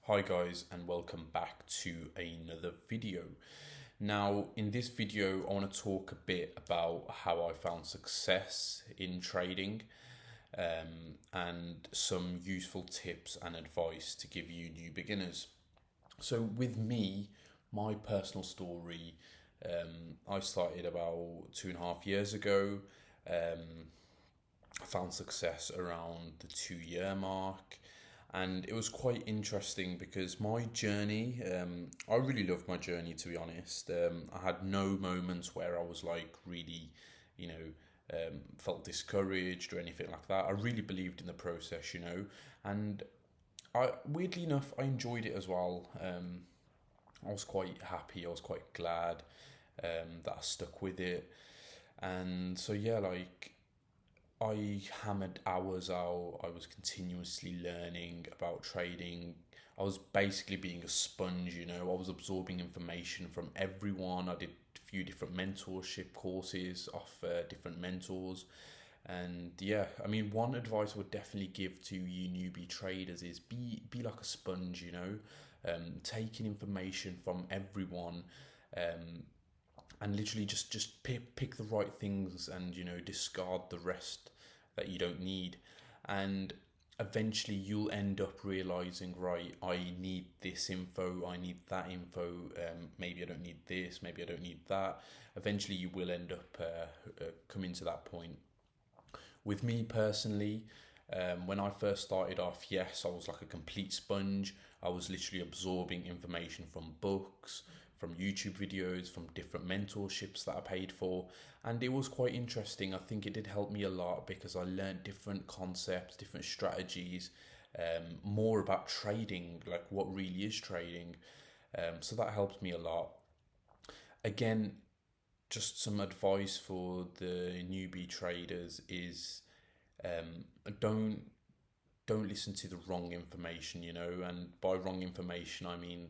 Hi guys, and welcome back to another video. Now in this video I want to talk a bit about how I found success in trading, and some useful tips and advice to give you new beginners. So with me, my personal story, I started about 2.5 years ago. I found success around the 2 year mark, and it was quite interesting because my journey, I really loved my journey, to be honest. I had no moments where I was like really, felt discouraged or anything like that. I really believed in the process, and I weirdly enough I enjoyed it as well. I was quite happy. I was quite glad that I stuck with it, and so yeah, like I hammered hours out. I was continuously learning about trading. I was basically being a sponge, I was absorbing information from everyone. I did a few different mentorship courses off different mentors. And yeah, I mean, one advice I would definitely give to you newbie traders is be like a sponge, taking information from everyone, um, and literally just pick the right things, and discard the rest that you don't need. And eventually you'll end up realizing, right, I need this info, I need that info, maybe I don't need this, maybe I don't need that. Eventually you will end up coming to that point. With me personally, when I first started off, yes, I was like a complete sponge. I was literally absorbing information from books, from YouTube videos, from different mentorships that I paid for. And it was quite interesting. I think it did help me a lot because I learned different concepts, different strategies, more about trading, like what really is trading. So that helped me a lot. Again, just some advice for the newbie traders is, um, don't don't listen to the wrong information, and by wrong information I mean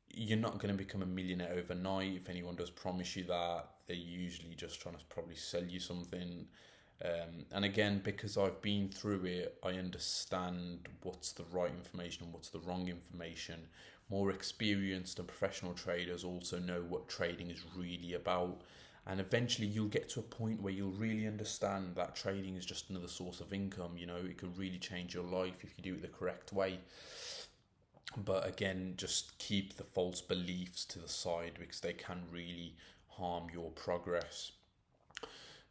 you're not going to become a millionaire overnight. If anyone does promise you that, they're usually just trying to probably sell you something. And again, because I've been through it, I understand what's the right information and what's the wrong information. More experienced and professional traders also know what trading is really about. And eventually, you'll get to a point where you'll really understand that trading is just another source of income. It could really change your life if you do it the correct way. But again, just keep the false beliefs to the side because they can really harm your progress.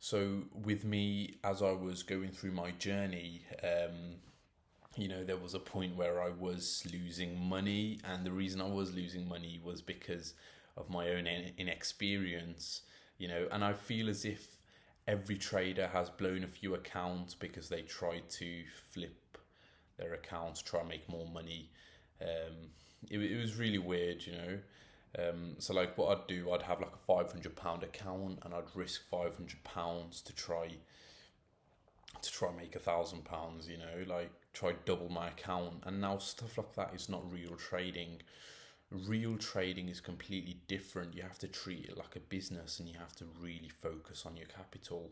So with me, as I was going through my journey, there was a point where I was losing money, and the reason I was losing money was because of my own inexperience. And I feel as if every trader has blown a few accounts because they tried to flip their accounts, try and make more money. It was really weird. So like what I'd do, I'd have like a £500 account, and I'd risk £500 to try and make £1,000. Like try double my account, and now stuff like that is not real trading. Real trading is completely different. You have to treat it like a business, and you have to really focus on your capital.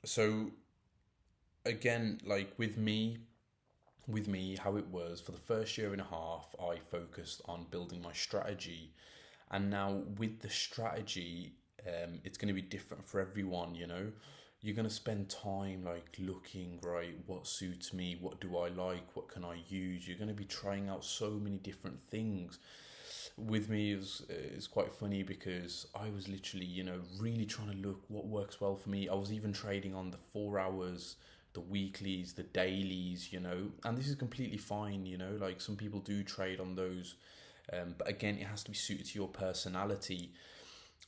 So again, like with me, how it was for the first year and a half, I focused on building my strategy. And now with the strategy, it's going to be different for everyone. You're going to spend time like looking, right, what suits me, what do I like, what can I use. You're going to be trying out so many different things. With me, it's quite funny because I was literally, really trying to look what works well for me. I was even trading on the 4 hours, the weeklies, the dailies, and this is completely fine. Like some people do trade on those, but again, it has to be suited to your personality.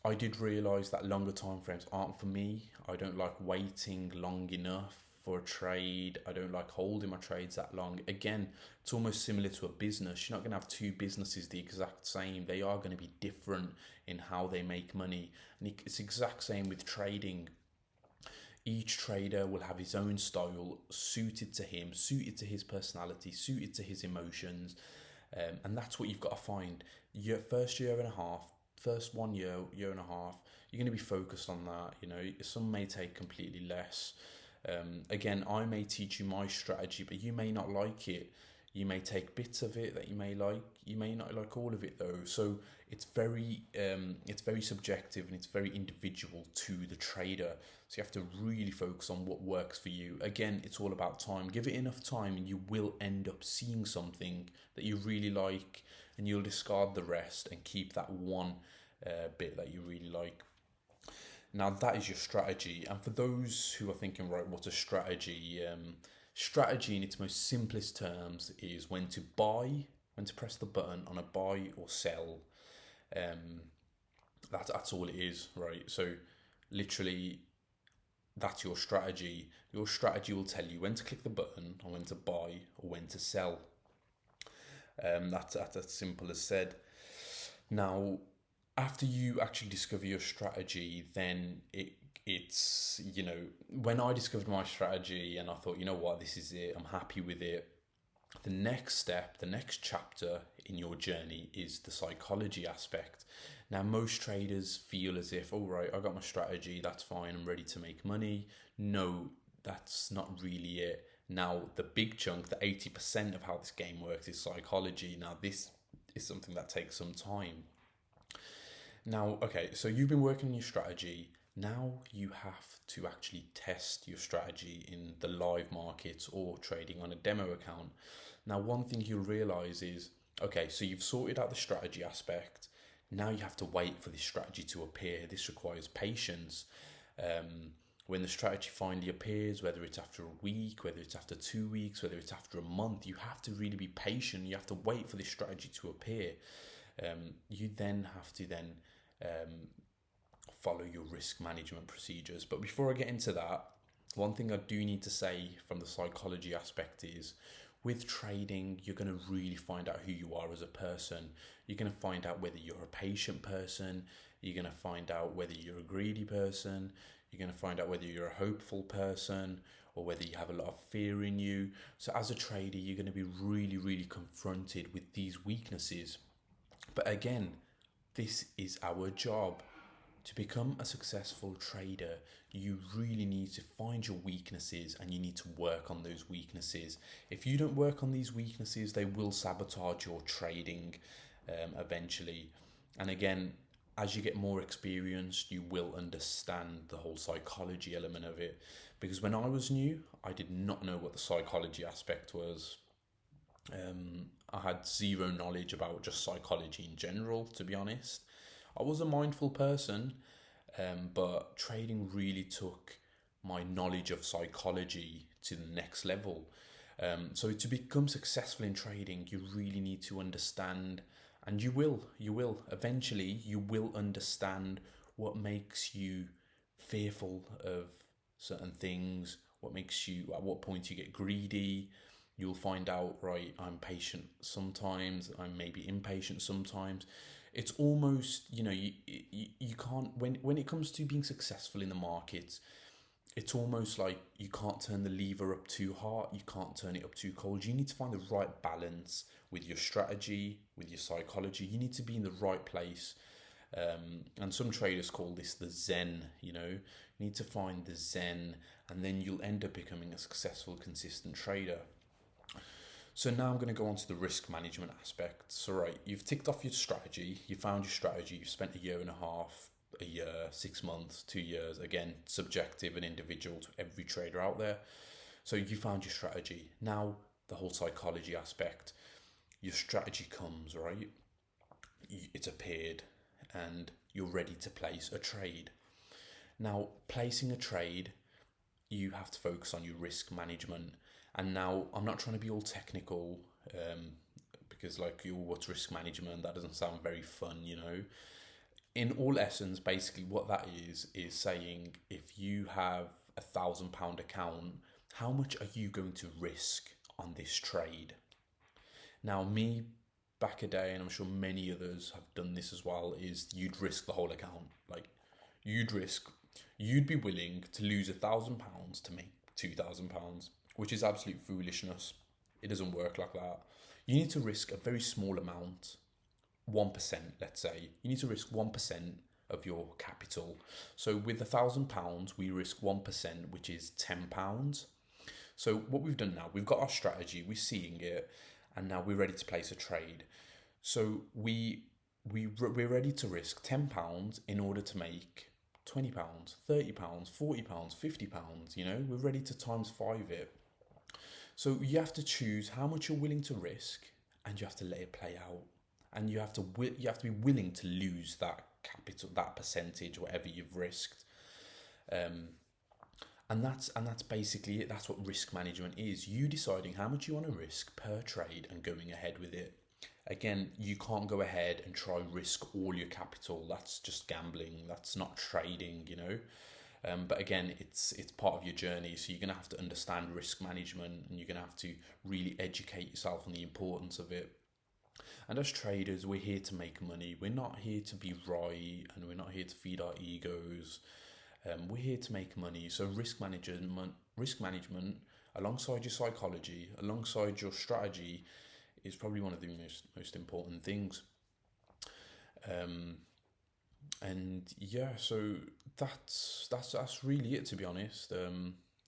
I did realize that longer time frames aren't for me. I don't like waiting long enough for a trade. I don't like holding my trades that long. Again, it's almost similar to a business. You're not going to have two businesses the exact same. They are going to be different in how they make money. And it's exact same with trading. Each trader will have his own style suited to him, suited to his personality, suited to his emotions. And that's what you've got to find. Your first year and a half, first 1 year, year and a half, you're going to be focused on that. Some may take completely less. Again, I may teach you my strategy, but you may not like it. You may take bits of it that you may like. You may not like all of it though. So it's very subjective and it's very individual to the trader. So you have to really focus on what works for you. Again, it's all about time. Give it enough time, and you will end up seeing something that you really like, and you'll discard the rest and keep that one bit that you really like. Now that is your strategy. And for those who are thinking, right, what's a strategy? Strategy in its most simplest terms is when to buy, when to press the button on a buy or sell. That's all it is, right? So literally, that's your strategy. Your strategy will tell you when to click the button or when to buy or when to sell. That's as simple as said. Now, after you actually discover your strategy, then it's when I discovered my strategy and I thought, you know what, this is it. I'm happy with it. The next step, the next chapter in your journey is the psychology aspect. Now, most traders feel as if, all right, I got my strategy, that's fine, I'm ready to make money. No, that's not really it. Now, the big chunk, the 80% of how this game works is psychology. Now, this is something that takes some time. Now, okay, so you've been working on your strategy. Now you have to actually test your strategy in the live markets or trading on a demo account. Now, one thing you'll realize is, okay, so you've sorted out the strategy aspect. Now you have to wait for this strategy to appear. This requires patience. When the strategy finally appears, whether it's after a week, whether it's after 2 weeks, whether it's after a month, you have to really be patient. You have to wait for this strategy to appear. You then have to follow your risk management procedures. But before I get into that, one thing I do need to say from the psychology aspect is, with trading, you're going to really find out who you are as a person. You're going to find out whether you're a patient person. You're going to find out whether you're a greedy person. You're going to find out whether you're a hopeful person or whether you have a lot of fear in you. So as a trader, you're going to be really, really confronted with these weaknesses. But again, this is our job. To become a successful trader, you really need to find your weaknesses and you need to work on those weaknesses. If you don't work on these weaknesses, they will sabotage your trading eventually. And again, as you get more experienced, you will understand the whole psychology element of it. Because when I was new, I did not know what the psychology aspect was. I had zero knowledge about just psychology in general, to be honest. I was a mindful person, but trading really took my knowledge of psychology to the next level. So to become successful in trading, you really need to understand, and you will, eventually you will understand what makes you fearful of certain things, what makes you, at what point you get greedy. You'll find out, right, I'm patient sometimes, I'm maybe impatient sometimes. It's almost, you can't, when it comes to being successful in the market, it's almost like you can't turn the lever up too hard, you can't turn it up too cold. You need to find the right balance with your strategy, with your psychology. You need to be in the right place. And some traders call this the Zen, you need to find the Zen, and then you'll end up becoming a successful, consistent trader. So now I'm going to go on to the risk management aspect. So right, you've ticked off your strategy, you found your strategy, you've spent a year and a half, a year, 6 months, 2 years, again, subjective and individual to every trader out there. So you found your strategy. Now the whole psychology aspect, your strategy comes, right? It's appeared and you're ready to place a trade. Now, placing a trade, you have to focus on your risk management. And now I'm not trying to be all technical, because what's risk management? That doesn't sound very fun, In all essence, basically what that is saying, if you have £1,000 account, how much are you going to risk on this trade? Now, me back a day, and I'm sure many others have done this as well, is you'd risk the whole account. You'd be willing to lose £1,000 to make £2,000, which is absolute foolishness. It doesn't work like that. You need to risk a very small amount, 1%, let's say. You need to risk 1% of your capital. So with £1,000, we risk 1%, which is £10. So what we've done now, we've got our strategy, we're seeing it, and now we're ready to place a trade. So we're ready to risk £10 in order to make £20, £30, £40, £50. You know, we're ready to times five it. So you have to choose how much you're willing to risk, and you have to let it play out. And you have to be willing to lose that capital, that percentage, whatever you've risked. And that's basically it. That's what risk management is. You deciding how much you want to risk per trade and going ahead with it. Again, you can't go ahead and try and risk all your capital. That's just gambling. That's not trading, you know. But again, it's part of your journey. So you're gonna have to understand risk management, and you're gonna have to really educate yourself on the importance of it. And as traders, we're here to make money. We're not here to be right, and we're not here to feed our egos. We're here to make money. So risk management, alongside your psychology, alongside your strategy, is probably one of the most important things. And yeah, so that's really it, to be honest.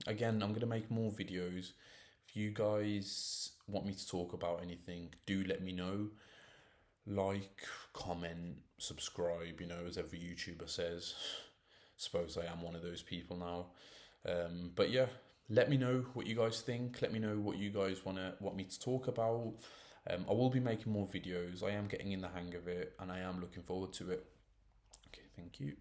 Again, I'm gonna make more videos. If you guys want me to talk about anything, do let me know. Like, comment, subscribe. You know, as every YouTuber says. Suppose I am one of those people now. But yeah, let me know what you guys think. Let me know what you guys want me to talk about. I will be making more videos. I am getting in the hang of it, and I am looking forward to it. Okay, thank you.